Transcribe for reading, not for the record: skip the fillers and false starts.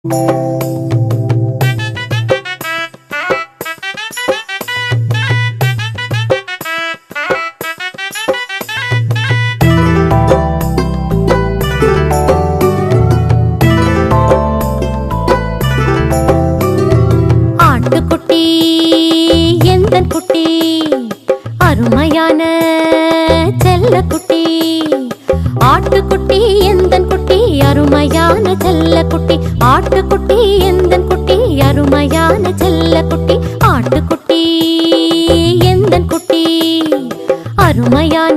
ஆட்டுக்குட்டி எந்தன் குட்டி, அருமையான செல்லக்குட்டி. ஆட்டுக்குட்டி எந்தன் குட்டி, அருமையான செல்லக்குட்டி. ஆட்டுக்குட்டி எந்தன் குட்டி, அருமையான செல்லக்குட்டி. ஆட்டுக்குட்டி எந்தன் குட்டி, அருமையான